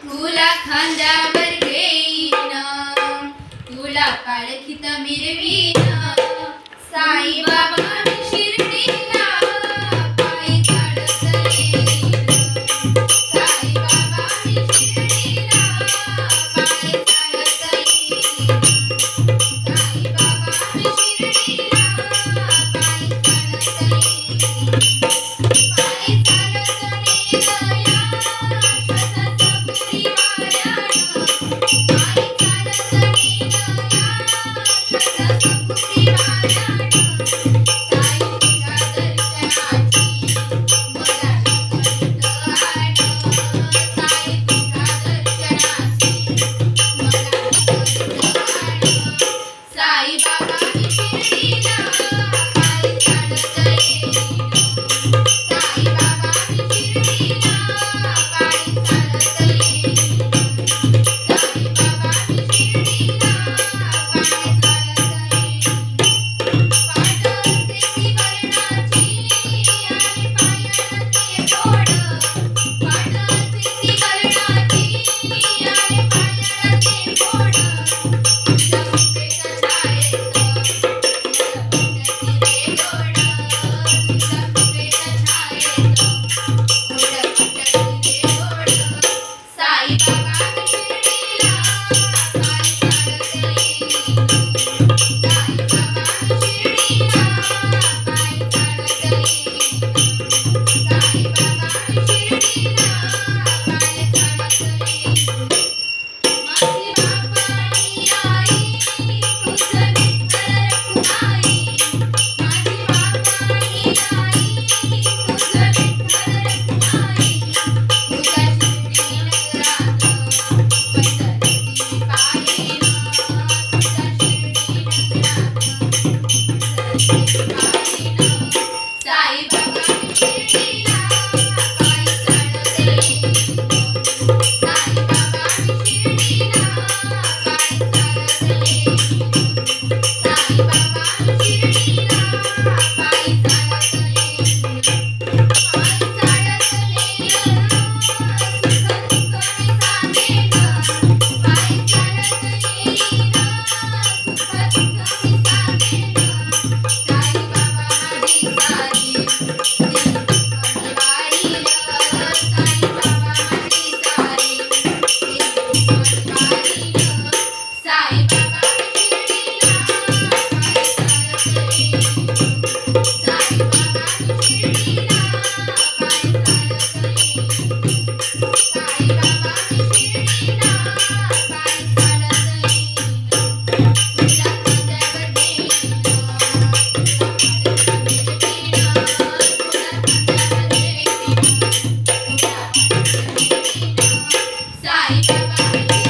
तुला खांद्यावर घेईन, तुला पालखीत मिरवीन, साई बाबा मी शिर्डीला पायी चालत येईन, साई बाबा मी शिर्डीला पायी चालत येईन, साई बाबा मी शिर्डीला पायी चालत येईन, पायी चालत नेन या साई बाबा मी शिर्डीला पायी चालत येईन, साई बाबा मी शिर्डीला पायी चालत येईन, साई बाबा मी शिर्डीला पायी चालत येईन, पांढरती वर्णाची आणि पायाला ते गोड, पांढरती वर्णाची आणि पायाला ते गोड, साई बाबा मी शिर्डीला पायी चालत येईन, साई बाबा मी शिर्डीला पायी चालत येईन, साई बाबा मी शिर्डीला पायी चालत येईन, माझी बापानी आई तुझं विठ्ठल रखुमाई, माझी बापानी आई तुझं विठ्ठल रखुमाई, तुझ्या शिर्डी नगरात पंढरती पायीन, तुझ्या शिर्डी नगरात पंढरती पायीन, साई बाबा मी शिर्डीला पायी चालत येईन, साई बाबा मी शिर्डीला पायी चालत येईन, साई बाबा मी शिर्डीला पायी चालत येईन, पायी चालत नेन सुख दुःख मी सांगेन, पायी चालत येईन सुख दुःख मी सांगेन, साई बाबा माझी सारी दिल दुःख निवारीन, साई बाबा माझी सारी दिल दुःख निवारीन, साई बाबा मी शिर्डीला पायी चालत येईन, साई बाबा मी शिर्डीला पायी चालत येईन, साई बाबा मी शिर्डीला पायी चालत येईन, तुला खांद्यावर घेईन, तुला पालखीत मिरवीन, तुला खांद्यावर घेईन, तुला पालखीत मिरवीन, साई बाबा मी